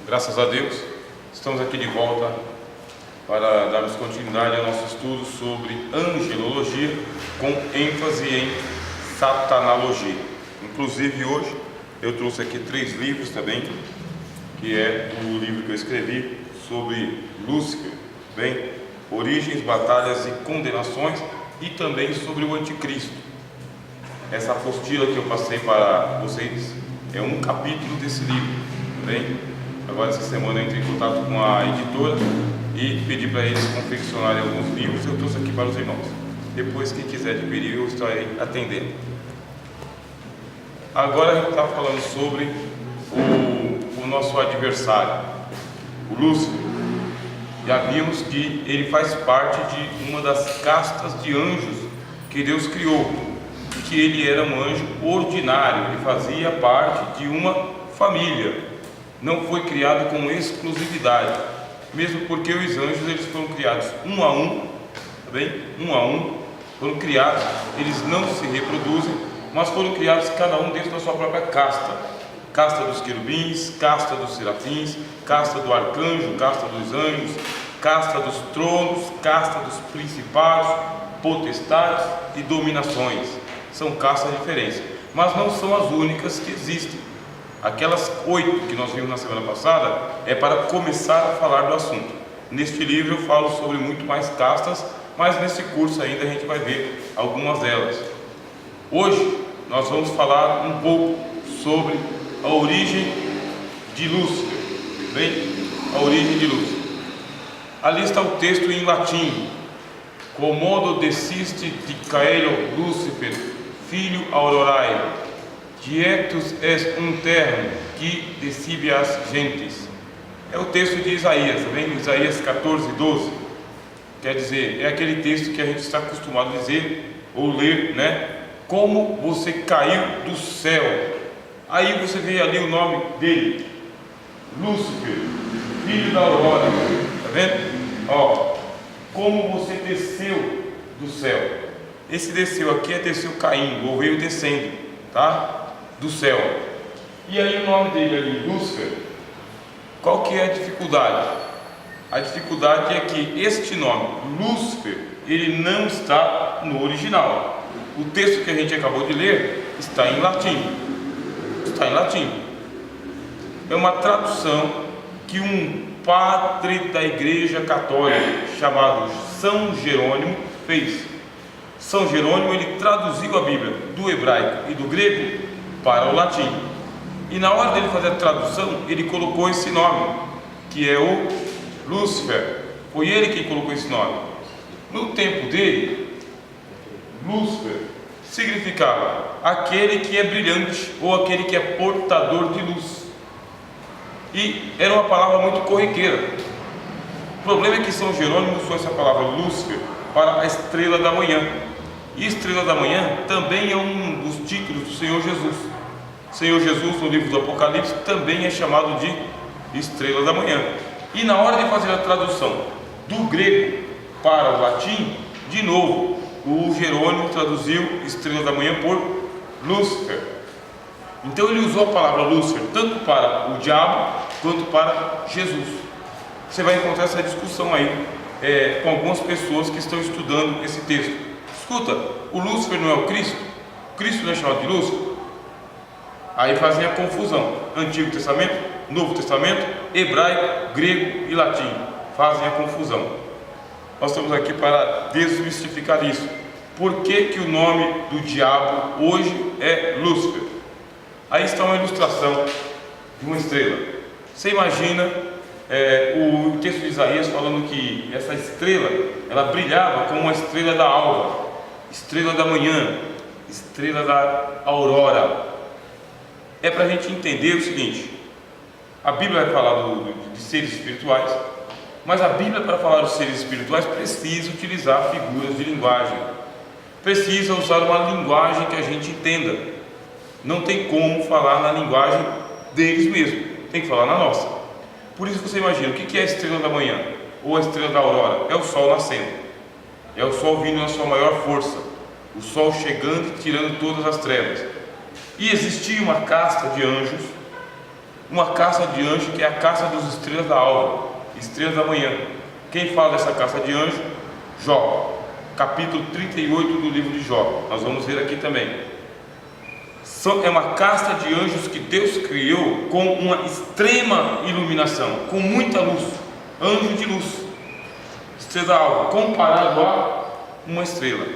Graças a Deus, estamos aqui de volta para darmos continuidade ao nosso estudo sobre angelologia, com ênfase em satanologia. Inclusive hoje eu trouxe aqui 3 livros também, que é o livro que eu escrevi sobre Lúcifer, bem, origens, batalhas e condenações, e também sobre o anticristo. Essa apostila que eu passei para vocês é um capítulo desse livro, bem. Agora essa semana eu entrei em contato com a editora e pedi para eles confeccionarem alguns livros. Eu trouxe aqui para os irmãos. Depois, quem quiser adquirir, eu estarei atendendo. Agora a gente está falando sobre o nosso adversário, o Lúcifer. Já vimos que ele faz parte de uma das castas de anjos que Deus criou, e que ele era um anjo ordinário, ele fazia parte de uma família. Não foi criado com exclusividade, mesmo porque os anjos eles foram criados um a um, tá bem? Um a um, foram criados, eles não se reproduzem, mas foram criados cada um dentro da sua própria casta. Casta dos querubins, casta dos serafins, casta do arcanjo, casta dos anjos, casta dos tronos, casta dos principados, potestades e dominações. São castas diferentes, mas não são as únicas que existem. Aquelas 8 que nós vimos na semana passada é para começar a falar do assunto. Neste livro eu falo sobre muito mais castas, mas nesse curso ainda a gente vai ver algumas delas. Hoje nós vamos falar um pouco sobre a origem de Lúcifer, bem? A origem de Lúcifer. Ali está o texto em latim: Commodo desiste de caelo Lucifer, filho aurorae, Dietus est un terno que decibe as gentes. É o texto de Isaías, tá vendo? Isaías 14, 12. Quer dizer, é aquele texto que a gente está acostumado a dizer ou ler, né? Como você caiu do céu. Aí você vê ali o nome dele, Lúcifer, filho da aurora. Tá vendo? Ó, como você desceu do céu. Esse desceu aqui é desceu caindo, ou veio descendo, tá? Do céu. E aí o nome dele ali, Lúcifer, qual que é a dificuldade? A dificuldade é que este nome, Lúcifer, ele não está no original. O texto que a gente acabou de ler está em latim. Está em latim. É uma tradução que um padre da Igreja Católica chamado São Jerônimo fez. São Jerônimo ele traduziu a Bíblia do hebraico e do grego para o latim. E na hora dele fazer a tradução, ele colocou esse nome, que é o Lúcifer. Foi ele quem colocou esse nome. No tempo dele, Lúcifer significava aquele que é brilhante ou aquele que é portador de luz. E era uma palavra muito corriqueira. O problema é que São Jerônimo usou essa palavra Lúcifer para a estrela da manhã. E estrela da manhã também é um dos títulos do Senhor Jesus. Senhor Jesus, no livro do Apocalipse, também é chamado de estrela da manhã. E na hora de fazer a tradução do grego para o latim, de novo, o Jerônimo traduziu estrela da manhã por Lúcifer. Então ele usou a palavra Lúcifer tanto para o diabo quanto para Jesus. Você vai encontrar essa discussão aí com algumas pessoas que estão estudando esse texto. Escuta, o Lúcifer não é o Cristo? O Cristo não é chamado de Lúcifer? Aí fazem a confusão. Antigo Testamento, Novo Testamento, hebraico, grego e latim. Fazem a confusão. Nós estamos aqui para desmistificar isso. Por que que o nome do diabo hoje é Lúcifer? Aí está uma ilustração de uma estrela. Você imagina o texto de Isaías falando que essa estrela, ela brilhava como uma estrela da alva, estrela da manhã, estrela da aurora. É para a gente entender o seguinte: a Bíblia vai falar de seres espirituais, mas a Bíblia, para falar dos seres espirituais, precisa utilizar figuras de linguagem, precisa usar uma linguagem que a gente entenda. Não tem como falar na linguagem deles mesmos, tem que falar na nossa. Por isso você imagina, o que é a estrela da manhã ou a estrela da aurora? É o sol nascendo, é o sol vindo na sua maior força, o sol chegando e tirando todas as trevas. E existia uma casta de anjos uma caça de anjo que é a caça dos estrelas da alva, estrelas da manhã. Quem fala dessa caça de anjo? Jó, capítulo 38 do livro de Jó. Nós vamos ver aqui também. É uma casta de anjos que Deus criou com uma extrema iluminação, com muita luz, anjo de luz, estrela da alva, comparado a uma estrela.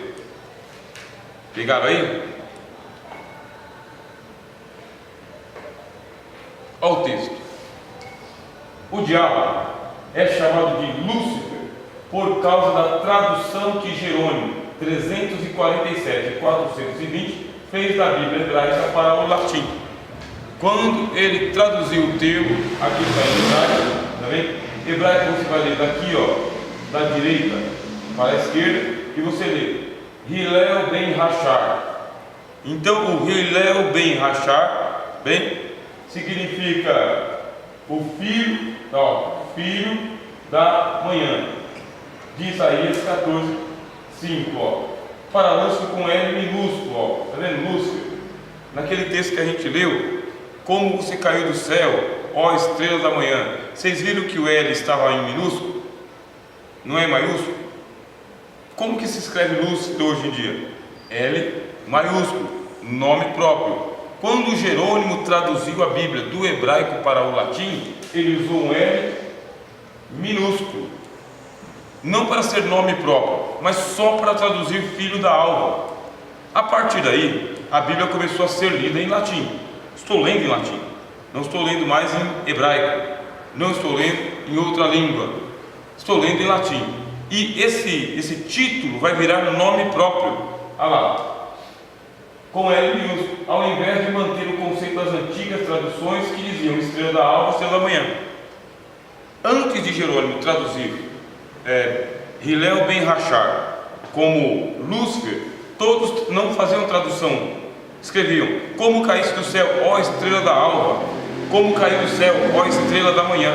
Pegaram aí? Olha o texto. O diabo é chamado de Lúcifer por causa da tradução que Jerônimo 347 e 420 fez da Bíblia hebraica para o latim. Quando ele traduziu o termo, aqui está em hebraico, tá vendo? Hebraico você vai ler daqui, ó, da direita para a esquerda, e você lê Hillel ben Hashar. Então o Hillel ben Hashar, bem, significa o filho, filho da manhã, de Isaías 14, 5, ó. Para Lúcifer com L minúsculo, ó. Tá vendo? Lúcifer. Naquele texto que a gente leu, como você caiu do céu, ó estrela da manhã. Vocês viram que o L estava em minúsculo? Não é maiúsculo? Como que se escreve Lúcifer hoje em dia? L maiúsculo, nome próprio. Quando Jerônimo traduziu a Bíblia do hebraico para o latim, ele usou um L minúsculo. Não para ser nome próprio, mas só para traduzir filho da alva. A partir daí, a Bíblia começou a ser lida em latim. Estou lendo em latim, não estou lendo mais em hebraico, não estou lendo em outra língua, estou lendo em latim. E esse título vai virar nome próprio. Olha lá, com L minúsculo, ao invés de manter o conceito das antigas traduções que diziam estrela da alva, estrela da manhã. Antes de Jerônimo traduzir Hillel ben Hashar como Lúcifer, todos não faziam tradução, escreviam como caísse do céu, ó estrela da alva, como caiu do céu, ó estrela da manhã.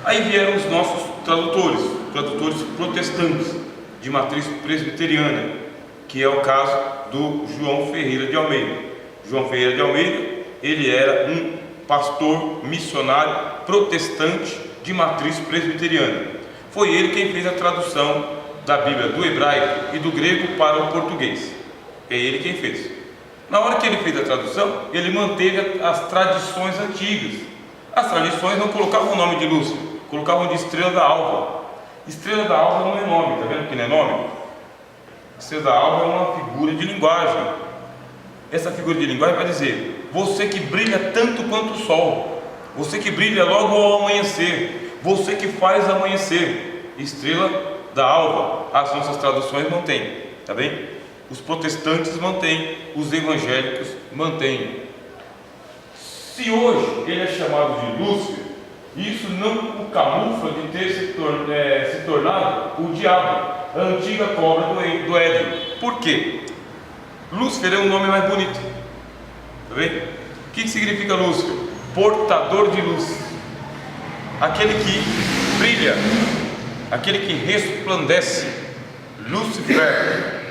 Aí vieram os nossos tradutores protestantes de matriz presbiteriana, que é o caso do João Ferreira de Almeida. João Ferreira de Almeida, ele era um pastor missionário protestante de matriz presbiteriana. Foi ele quem fez a tradução da Bíblia do hebraico e do grego para o português. É ele quem fez. Na hora que ele fez a tradução, ele manteve as tradições antigas. As tradições não colocavam o nome de Lúcifer, colocavam de estrela da alva. Estrela da alva não é nome, está vendo que não é nome? Estrela da alva é uma figura de linguagem. Essa figura de linguagem vai dizer: você que brilha tanto quanto o sol, você que brilha logo ao amanhecer, você que faz amanhecer, estrela da alva. As nossas traduções mantêm, tá bem? Os protestantes mantêm, os evangélicos mantêm. Se hoje ele é chamado de Lúcifer, isso não o camufla de ter se tornado o diabo, a antiga cobra do Éden. Por quê? Lúcifer é um nome mais bonito, tá bem? O que significa Lúcifer? Portador de luz, aquele que brilha, aquele que resplandece, Lúcifer.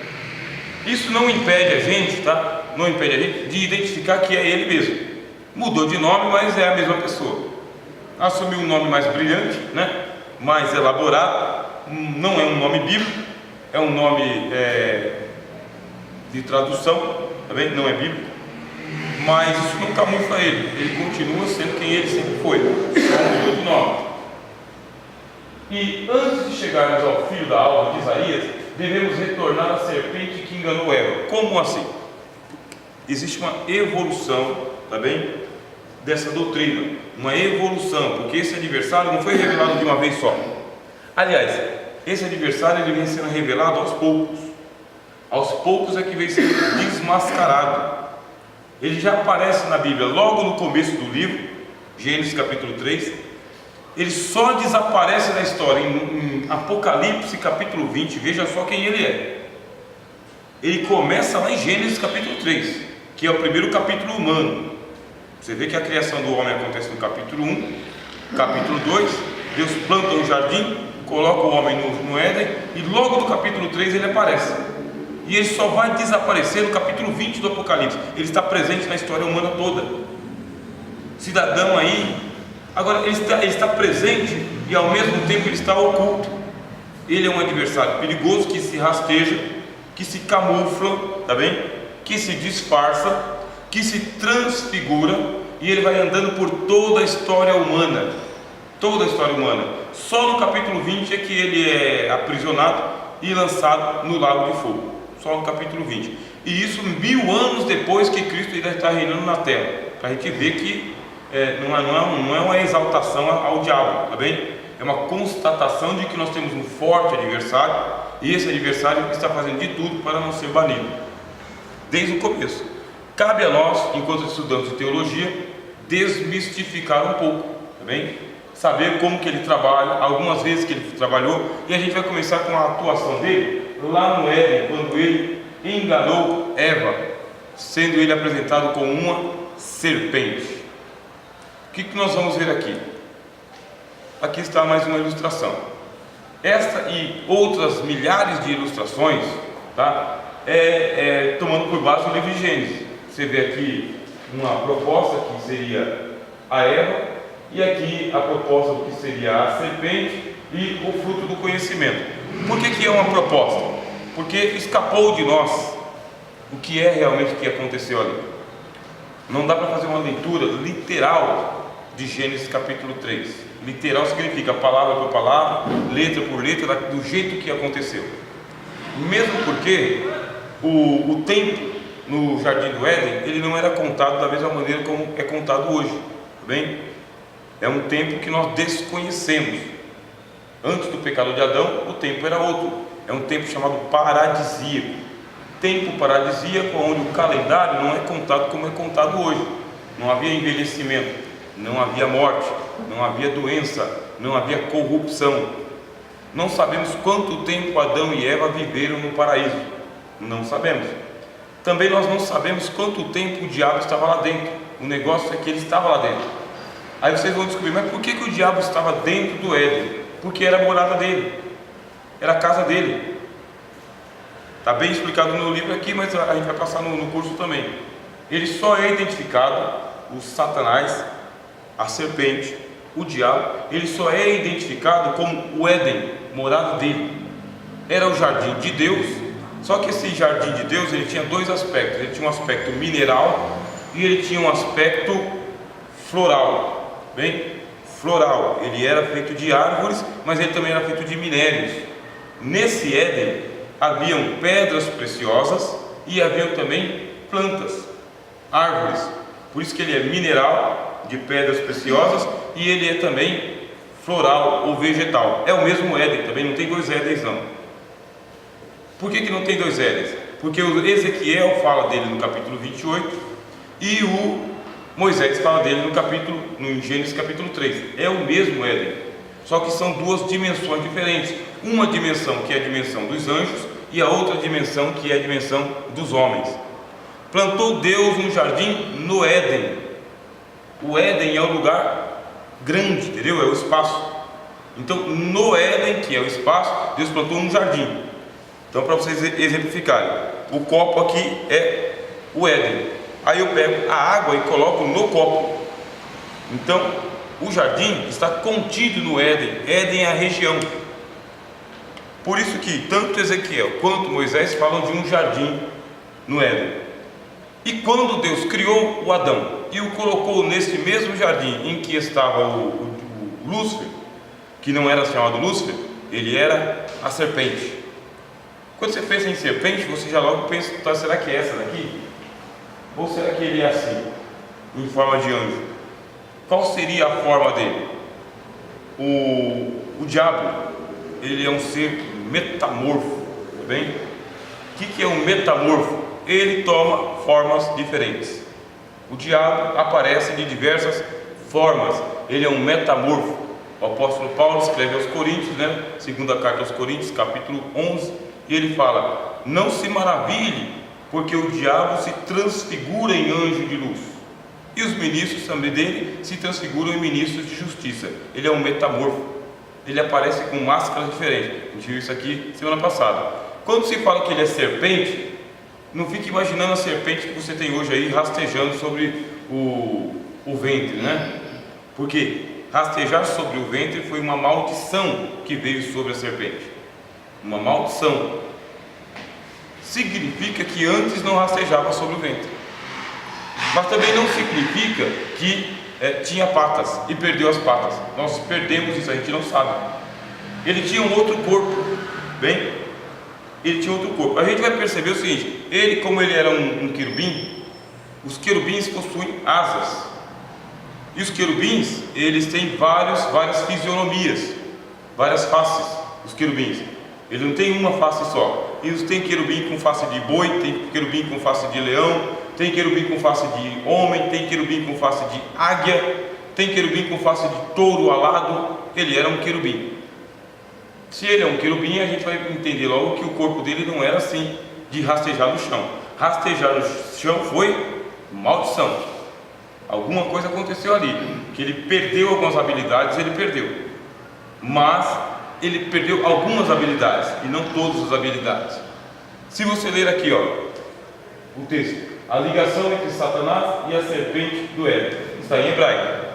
Isso não impede a gente, tá? Não impede a gente de identificar que é ele mesmo. Mudou de nome, mas é a mesma pessoa. Assumiu um nome mais brilhante, né? Mais elaborado. Não é um nome bíblico, é um nome de tradução, tá bem? Não é bíblico. Mas isso não camufla ele. Ele continua sendo quem ele sempre foi, só mudou de nome. E antes de chegarmos ao filho da alva de Isaías, devemos retornar à serpente que enganou Eva. Como assim? Existe uma evolução, tá bem? Dessa doutrina, uma evolução, porque esse adversário não foi revelado de uma vez só. Aliás, esse adversário ele vem sendo revelado aos poucos. Aos poucos é que vem sendo desmascarado. Ele já aparece na Bíblia logo no começo do livro, Gênesis capítulo 3. Ele só desaparece na história em Apocalipse capítulo 20. Veja só quem ele é. Ele começa lá em Gênesis capítulo 3, que é o primeiro capítulo humano. Você vê que a criação do homem acontece no capítulo 1, capítulo 2, Deus planta um jardim, coloca o homem no Éden, e logo no capítulo 3 ele aparece. E ele só vai desaparecer no capítulo 20 do Apocalipse. Ele está presente na história humana toda. cidadão aí. Agora ele está presente e ao mesmo tempo ele está oculto. Ele é um adversário perigoso que se rasteja, que se camufla, tá bem? Que se disfarça, que se transfigura, e ele vai andando por toda a história humana. Toda a história humana. Só no capítulo 20 é que ele é aprisionado e lançado no lago de fogo. Só no capítulo 20. E isso 1000 anos depois que Cristo ainda está reinando na terra. Para a gente ver que não é uma exaltação ao diabo, tá bem? É uma constatação de que nós temos um forte adversário, e esse adversário está fazendo de tudo para não ser banido. Desde o começo. Cabe a nós, enquanto estudantes de teologia, desmistificar um pouco, tá bem? Saber como que ele trabalha, algumas vezes que ele trabalhou, e a gente vai começar com a atuação dele lá no Éden, quando ele enganou Eva, sendo ele apresentado como uma serpente. O que nós vamos ver aqui? Aqui está mais uma ilustração. Esta e outras milhares de ilustrações, tá? Tomando por base o livro de Gênesis. Você vê aqui uma proposta que seria a Eva, e aqui a proposta do que seria a serpente e o fruto do conhecimento. Por que é uma proposta? Porque escapou de nós o que é realmente o que aconteceu ali. Não dá para fazer uma leitura literal de Gênesis capítulo 3. Literal significa palavra por palavra, letra por letra, do jeito que aconteceu. Mesmo porque o tempo no Jardim do Éden, ele não era contado da mesma maneira como é contado hoje, tá bem? É um tempo que nós desconhecemos. Antes do pecado de Adão, o tempo era outro. É um tempo chamado paradisíaco. Tempo paradisíaco onde o calendário não é contado como é contado hoje. Não havia envelhecimento, não havia morte, não havia doença, não havia corrupção. Não sabemos quanto tempo Adão e Eva viveram no paraíso. Não sabemos. Também nós não sabemos quanto tempo o diabo estava lá dentro. O negócio é que ele estava lá dentro. Aí vocês vão descobrir, mas por que o diabo estava dentro do Éden? Porque era a morada dele, era a casa dele. Está bem explicado no livro aqui, mas a gente vai passar no curso também. Ele só é identificado, o Satanás, a serpente, o diabo, ele só é identificado como o Éden, morada dele. Era o jardim de Deus, só que esse jardim de Deus, ele tinha dois aspectos. Ele tinha um aspecto mineral e ele tinha um aspecto floral. Bem, floral, ele era feito de árvores, mas ele também era feito de minérios. Nesse Éden haviam pedras preciosas e haviam também plantas, árvores. Por isso que ele é mineral, de pedras preciosas, e ele é também floral ou vegetal. É o mesmo Éden, também não tem dois Édens não. Por que não tem dois Édens? Porque o Ezequiel fala dele no capítulo 28 e o Moisés fala dele no Gênesis capítulo 3. É o mesmo Éden, só que são duas dimensões diferentes. Uma dimensão que é a dimensão dos anjos e a outra dimensão que é a dimensão dos homens. Plantou Deus um jardim no Éden. O Éden é o lugar grande, entendeu? É o espaço. Então no Éden, que é o espaço, Deus plantou um jardim. Então, para vocês exemplificarem, o copo aqui é o Éden. Aí eu pego a água e coloco no copo. Então, o jardim está contido no Éden. Éden é a região. Por isso que tanto Ezequiel quanto Moisés falam de um jardim no Éden. E quando Deus criou o Adão e o colocou nesse mesmo jardim em que estava o Lúcifer, que não era chamado Lúcifer, ele era a serpente. Quando você pensa em serpente, você já logo pensa, tá, será que é essa daqui? Ou será que ele é assim, em forma de anjo? Qual seria a forma dele? O diabo, ele é um ser metamorfo, tá bem? O que é um metamorfo? Ele toma formas diferentes. O diabo aparece de diversas formas. Ele é um metamorfo. O apóstolo Paulo escreve aos Coríntios, né? Segunda carta aos Coríntios, capítulo 11, e ele fala: não se maravilhe, porque o diabo se transfigura em anjo de luz, e os ministros também dele se transfiguram em ministros de justiça. Ele é um metamorfo. Ele aparece com máscaras diferentes. A gente viu isso aqui semana passada. Quando se fala que ele é serpente, não fique imaginando a serpente que você tem hoje aí rastejando sobre o ventre, né? Porque rastejar sobre o ventre foi uma maldição que veio sobre a serpente. Uma maldição. Significa que antes não rastejava sobre o ventre, mas também não significa que tinha patas e perdeu as patas. Nós perdemos isso, a gente não sabe. Ele tinha um outro corpo, bem? Ele tinha outro corpo. A gente vai perceber o seguinte: ele, como ele era um querubim, os querubins possuem asas. E os querubins, eles têm várias fisionomias, várias faces. Os querubins, ele não tem uma face só. Eles têm querubim com face de boi, tem querubim com face de leão, tem querubim com face de homem, tem querubim com face de águia, tem querubim com face de touro alado. Ele era um querubim. Se ele é um querubim, a gente vai entender logo que o corpo dele não era assim, de rastejar no chão. Rastejar no chão foi maldição. Alguma coisa aconteceu ali, que ele perdeu algumas habilidades, ele perdeu. Mas ele perdeu algumas habilidades e não todas as habilidades. Se você ler aqui, o texto, a ligação entre Satanás e a serpente do Éden, está em hebraico.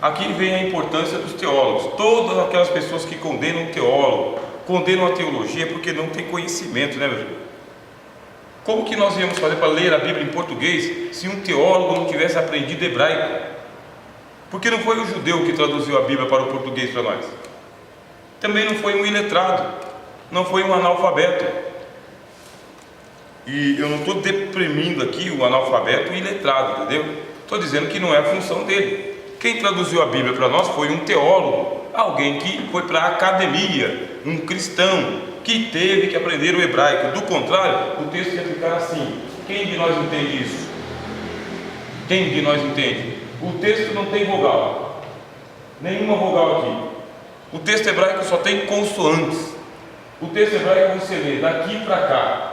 Aqui vem a importância dos teólogos. Todas aquelas pessoas que condenam o teólogo, condenam a teologia porque não tem conhecimento, né, meu filho? Como que nós íamos fazer para ler a Bíblia em português se um teólogo não tivesse aprendido hebraico? Porque não foi o judeu que traduziu a Bíblia para o português para nós. Também não foi um iletrado, não foi um analfabeto. E eu não estou deprimindo aqui o analfabeto e iletrado, entendeu? Estou dizendo que não é a função dele. Quem traduziu a Bíblia para nós foi um teólogo, alguém que foi para a academia, um cristão que teve que aprender o hebraico. Do contrário, o texto ia ficar assim. Quem de nós entende isso? Quem de nós entende? O texto não tem vogal, nenhuma vogal aqui. O texto hebraico só tem consoantes. O texto hebraico você lê daqui para cá.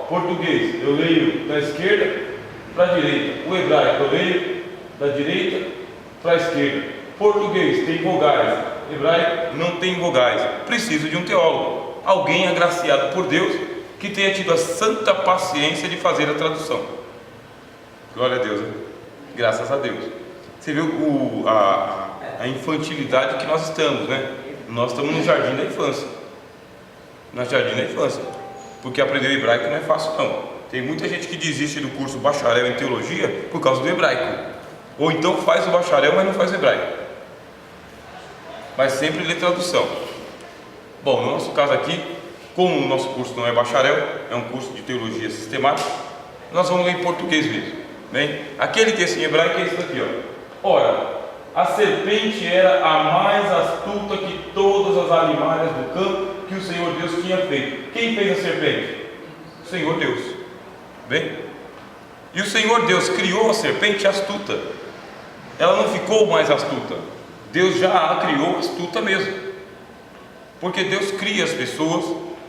Português eu leio da esquerda para a direita. O hebraico eu leio da direita para a esquerda. Português tem vogais, hebraico não tem vogais. Preciso de um teólogo, alguém agraciado por Deus, que tenha tido a santa paciência de fazer a tradução. Glória a Deus, né? Graças a Deus. Você viu a infantilidade que nós estamos, né? Nós estamos no jardim da infância. No jardim da infância. Porque aprender o hebraico não é fácil, não. Tem muita gente que desiste do curso bacharel em teologia por causa do hebraico. Ou então faz o bacharel, mas não faz o hebraico. Mas sempre lê tradução. Bom, no nosso caso aqui, como o nosso curso não é bacharel, é um curso de teologia sistemática, nós vamos ler em português mesmo. Bem, aquele texto em hebraico é esse daqui, Ora, a serpente era a mais astuta que todas as animais do campo que o Senhor Deus tinha feito. Quem fez a serpente? O Senhor Deus. Bem, e o Senhor Deus criou a serpente astuta. Ela não ficou mais astuta. Deus já a criou astuta mesmo. Porque Deus cria as pessoas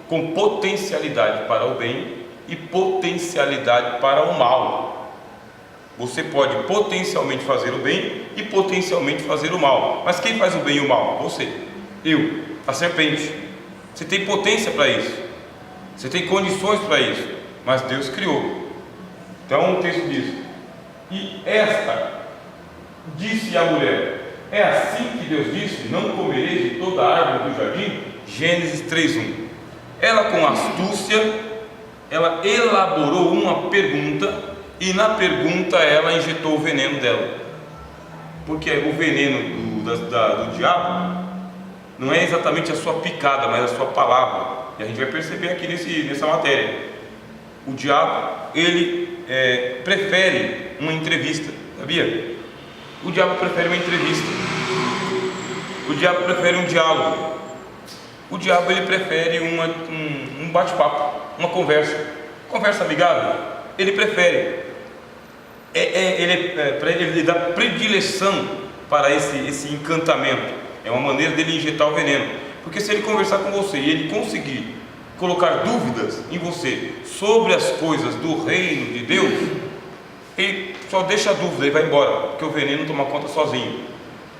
com potencialidade para o bem e potencialidade para o mal. Você pode potencialmente fazer o bem e potencialmente fazer o mal. Mas quem faz o bem e o mal? Você, eu, a serpente. Você tem potência para isso, você tem condições para isso, mas Deus criou. Então o texto diz: e esta disse à mulher, é assim que Deus disse, não comereis de toda a árvore do jardim? Gênesis 3:1. Ela, com astúcia, ela elaborou uma pergunta, e na pergunta ela injetou o veneno dela. Porque o veneno do diabo não é exatamente a sua picada, mas a sua palavra. E a gente vai perceber aqui nessa matéria. O diabo, ele prefere uma entrevista, sabia? O diabo prefere uma entrevista. O diabo prefere um diálogo. O diabo, ele prefere um bate-papo, uma conversa amigável. Ele prefere. Ele dá predileção para esse encantamento. É uma maneira dele injetar o veneno. Porque se ele conversar com você e ele conseguir colocar dúvidas em você sobre as coisas do reino de Deus, ele só deixa a dúvida e vai embora, porque o veneno toma conta sozinho.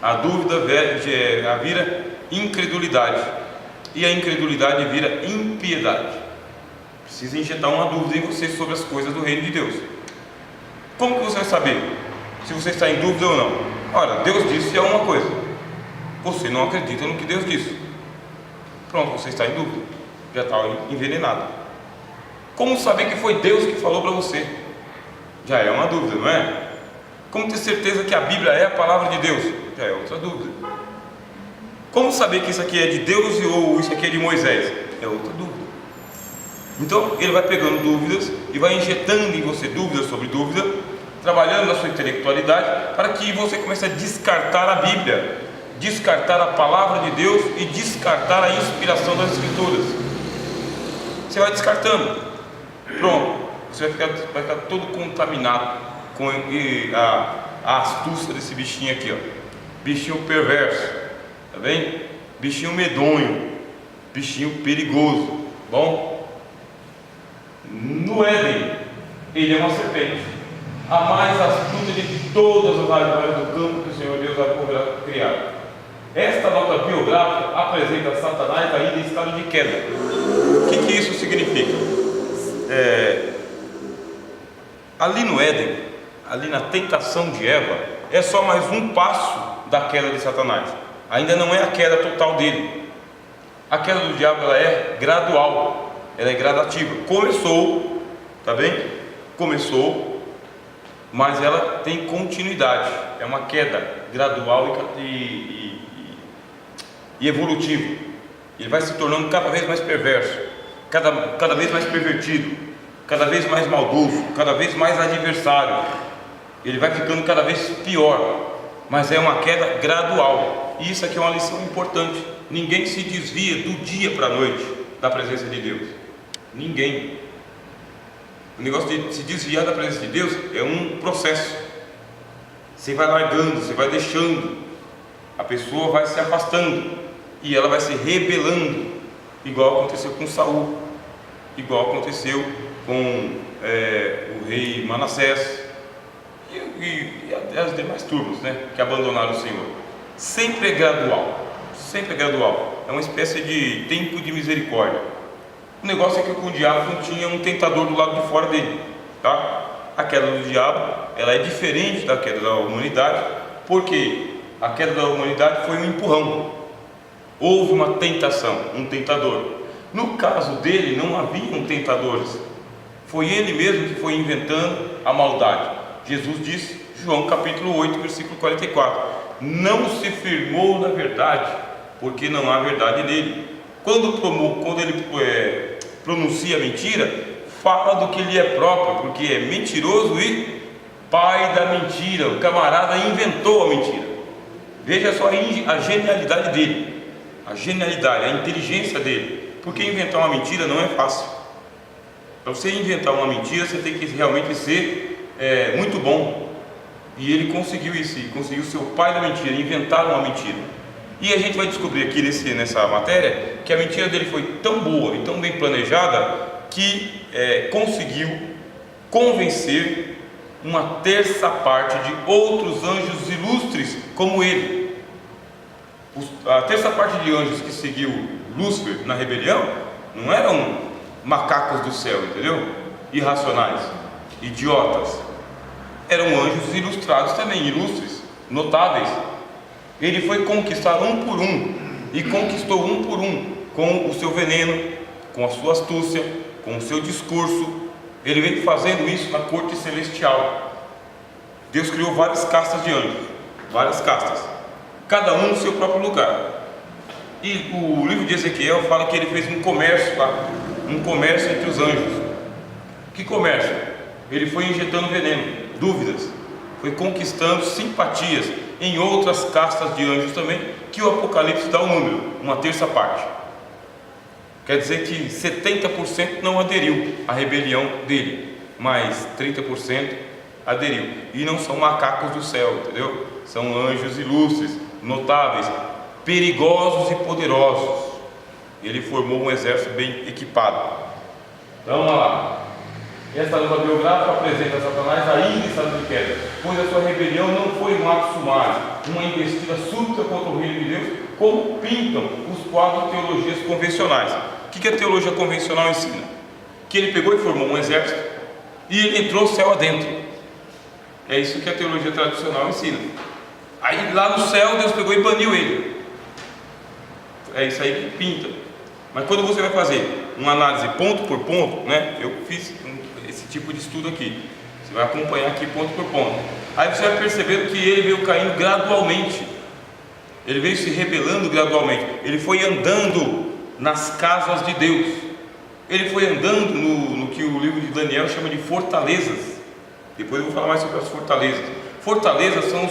A dúvida vira incredulidade, e a incredulidade vira impiedade. Precisa injetar uma dúvida em você sobre as coisas do reino de Deus. Como que você vai saber se você está em dúvida ou não. Ora, Deus disse uma coisa, você não acredita no que Deus disse. Pronto, você está em dúvida, já está envenenado. Como saber que foi Deus que falou para você? Já é uma dúvida, não é? Como ter certeza que a Bíblia é a palavra de Deus? Já é outra dúvida. Como saber que isso aqui é de Deus ou isso aqui é de Moisés? É outra dúvida. Então ele vai pegando dúvidas e vai injetando em você dúvida sobre dúvida, trabalhando na sua intelectualidade, para que você comece a descartar a Bíblia, descartar a palavra de Deus e descartar a inspiração das Escrituras. Você vai descartando, pronto, você vai ficar todo contaminado com a astúcia desse bichinho aqui, ó. Bichinho perverso, tá bem? Bichinho medonho, bichinho perigoso. Bom, no Éden ele é uma serpente, a mais astuta de todas as árvores do campo que o Senhor Deus haverá criado. Esta nota biográfica apresenta Satanás ainda em estado de queda. O que isso significa? Ali no Éden, ali na tentação de Eva, é só mais um passo da queda de Satanás. Ainda não é a queda total dele. A queda do diabo ela é gradual, ela é gradativa. Começou, tá bem? Começou, mas ela tem continuidade. É uma queda gradual e evolutivo. Ele vai se tornando cada vez mais perverso, cada vez mais pervertido, cada vez mais maldoso, cada vez mais adversário. Ele vai ficando cada vez pior, mas é uma queda gradual. E isso aqui é uma lição importante. Ninguém se desvia do dia para a noite da presença de Deus. Ninguém. O negócio de se desviar da presença de Deus é um processo. Você vai largando, você vai deixando, a pessoa vai se afastando e ela vai se rebelando, igual aconteceu com Saul, igual aconteceu com o rei Manassés e as demais turmas, né, que abandonaram o Senhor. Sempre é gradual, sempre é gradual. É uma espécie de tempo de misericórdia. O negócio é que com o diabo não tinha um tentador do lado de fora dele, tá? A queda do diabo ela é diferente da queda da humanidade, porque a queda da humanidade foi um empurrão. Houve uma tentação, um tentador. No caso dele não haviam tentadores. Foi ele mesmo que foi inventando a maldade. Jesus disse, João capítulo 8, versículo 44: não se firmou na verdade, porque não há verdade nele. Quando ele pronuncia a mentira, fala do que lhe é próprio, porque é mentiroso e pai da mentira. O camarada inventou a mentira. Veja só a genialidade dele, a genialidade, a inteligência dele, porque inventar uma mentira não é fácil. Para você inventar uma mentira, você tem que realmente ser muito bom. E ele conseguiu isso, conseguiu ser o pai da mentira, inventar uma mentira. E a gente vai descobrir aqui nessa matéria que a mentira dele foi tão boa e tão bem planejada que conseguiu convencer uma terça parte de outros anjos ilustres como ele. A terça parte de anjos que seguiu Lúcifer na rebelião não eram macacos do céu, entendeu? Irracionais, idiotas. Eram anjos ilustrados também, ilustres, notáveis. Ele foi conquistar um por um, e conquistou um por um, com o seu veneno, com a sua astúcia, com o seu discurso. Ele veio fazendo isso na corte celestial. Deus criou várias castas de anjos, várias castas, cada um no seu próprio lugar. E o livro de Ezequiel fala que ele fez um comércio lá, um comércio entre os anjos. Que comércio? Ele foi injetando veneno, dúvidas, foi conquistando simpatias em outras castas de anjos também, que o Apocalipse dá o número, uma terça parte. Quer dizer que 70% não aderiu à rebelião dele, mas 30% aderiu. E não são macacos do céu, entendeu? São anjos ilustres, notáveis, perigosos e poderosos. Ele formou um exército bem equipado. Então vamos lá. Esta nota biográfica apresenta Satanás ainda em estado de queda, pois a sua rebelião não foi um ato sumário, uma investida súbita contra o reino de Deus, como pintam os quadros de teologias convencionais. O que a teologia convencional ensina? Que ele pegou e formou um exército e ele entrou o céu adentro. É isso que a teologia tradicional ensina. Aí lá no céu Deus pegou e baniu ele. É isso aí que pinta. Mas quando você vai fazer uma análise ponto por ponto, né? Eu fiz esse tipo de estudo aqui. Você vai acompanhar aqui ponto por ponto. Aí você vai percebendo que ele veio caindo gradualmente. Ele veio se rebelando gradualmente. Ele foi andando nas casas de Deus. Ele foi andando no que o livro de Daniel chama de fortalezas. Depois eu vou falar mais sobre as fortalezas. Fortalezas são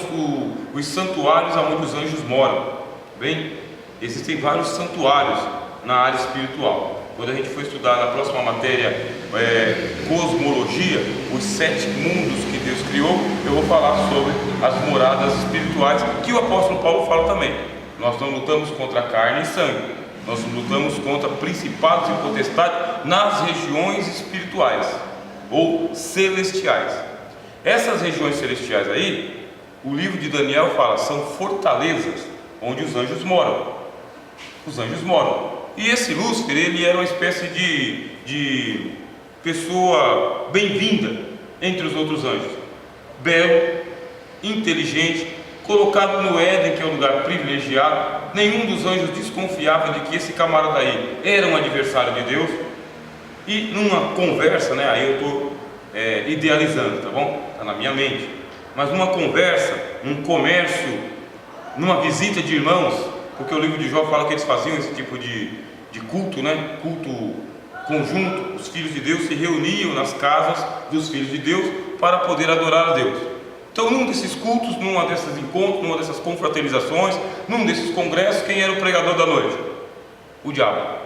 os santuários onde os anjos moram. Bem, existem vários santuários na área espiritual. Quando a gente for estudar na próxima matéria cosmologia, os 7 mundos que Deus criou, eu vou falar sobre as moradas espirituais, que o apóstolo Paulo fala também. Nós não lutamos contra carne e sangue, nós lutamos contra principados e potestades nas regiões espirituais ou celestiais. Essas regiões celestiais aí, o livro de Daniel fala, são fortalezas onde os anjos moram. Os anjos moram. E esse Lúcifer, ele era uma espécie de pessoa bem-vinda entre os outros anjos. Belo, inteligente, colocado no Éden, que é um lugar privilegiado. Nenhum dos anjos desconfiava de que esse camarada aí era um adversário de Deus. E numa conversa, né, aí eu estou idealizando, tá bom? Está na minha mente. Mas numa conversa, num comércio, numa visita de irmãos, porque o livro de Jó fala que eles faziam esse tipo de culto, né? Culto conjunto. Os filhos de Deus se reuniam nas casas dos filhos de Deus para poder adorar a Deus. Então, num desses cultos, numa desses encontros, numa dessas confraternizações, num desses congressos, quem era o pregador da noite? O diabo.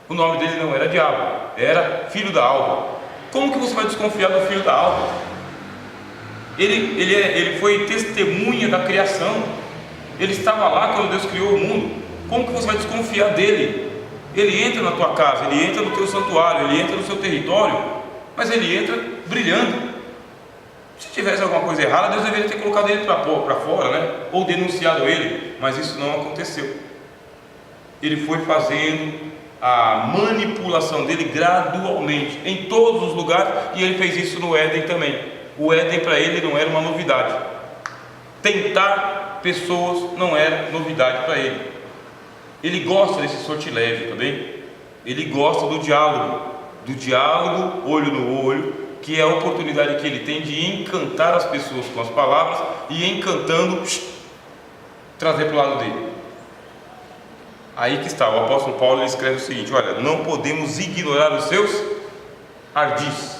O nome dele não era diabo, era filho da alva. Como que você vai desconfiar do filho da alva? Ele foi testemunha da criação. Ele estava lá quando Deus criou o mundo. Como que você vai desconfiar dele? Ele entra na tua casa, ele entra no teu santuário, ele entra no seu território, mas ele entra brilhando. Se tivesse alguma coisa errada, Deus deveria ter colocado ele para fora, né? Ou denunciado ele, mas isso não aconteceu. Ele foi fazendo a manipulação dele gradualmente, em todos os lugares, e ele fez isso no Éden também. O Éden para ele não era uma novidade. Tentar pessoas não era novidade para ele. Ele gosta desse sortilégio, tá bem? Ele gosta do diálogo olho no olho, que é a oportunidade que ele tem de encantar as pessoas com as palavras e encantando, trazer para o lado dele. Aí que está, o apóstolo Paulo ele escreve o seguinte: olha, não podemos ignorar os seus ardis.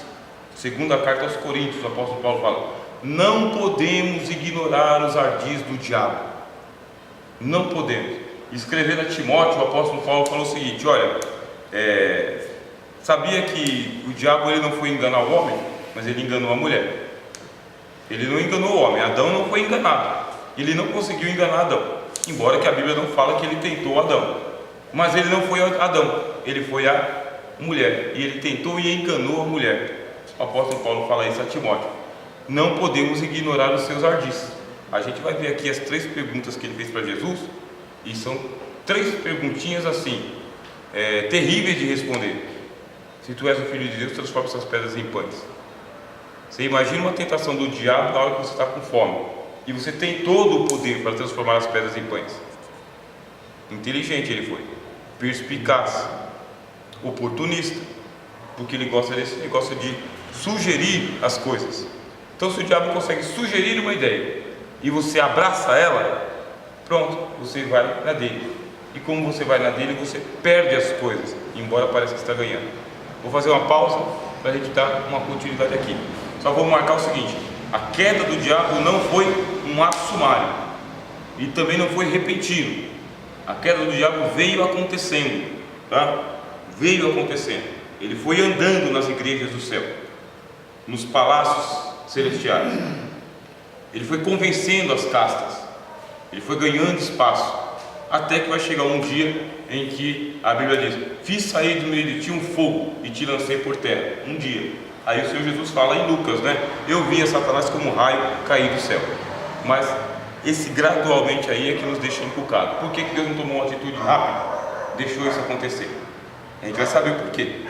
Segunda carta aos Coríntios, o apóstolo Paulo fala: não podemos ignorar os ardis do diabo. Não podemos. Escrevendo a Timóteo, o apóstolo Paulo falou o seguinte: olha, sabia que o diabo ele não foi enganar o homem, mas ele enganou a mulher. Ele não enganou o homem. Adão não foi enganado. Ele não conseguiu enganar Adão, embora que a Bíblia não fala que ele tentou Adão. Mas ele não foi Adão, ele foi a mulher. E ele tentou e enganou a mulher. O apóstolo Paulo fala isso a Timóteo: não podemos ignorar os seus ardis. A gente vai ver aqui as 3 perguntas que ele fez para Jesus. E são 3 perguntinhas assim, terríveis de responder. Se tu és o Filho de Deus, transforma essas pedras em pães. Você imagina uma tentação do diabo na hora que você está com fome, e você tem todo o poder para transformar as pedras em pães. Inteligente ele foi, perspicaz, oportunista, porque ele gosta de sugerir as coisas. Então, se o diabo consegue sugerir uma ideia e você abraça ela, pronto, você vai na dele. E como você vai na dele, você perde as coisas, embora pareça que está ganhando. Vou fazer uma pausa para a gente dar uma continuidade aqui. Só vou marcar o seguinte: a queda do diabo não foi um ato sumário e também não foi repentino. A queda do diabo veio acontecendo, tá? Veio acontecendo. Ele foi andando nas igrejas do céu, nos palácios celestiais. Ele foi convencendo as castas. Ele foi ganhando espaço, até que vai chegar um dia em que a Bíblia diz: fiz sair do meio de ti um fogo e te lancei por terra. Um dia. Aí o Senhor Jesus fala em Lucas, né? Eu vi a Satanás como um raio cair do céu. Mas esse gradualmente aí é que nos deixa encucado. Por que Deus não tomou uma atitude rápida? Deixou isso acontecer. A gente vai saber por quê.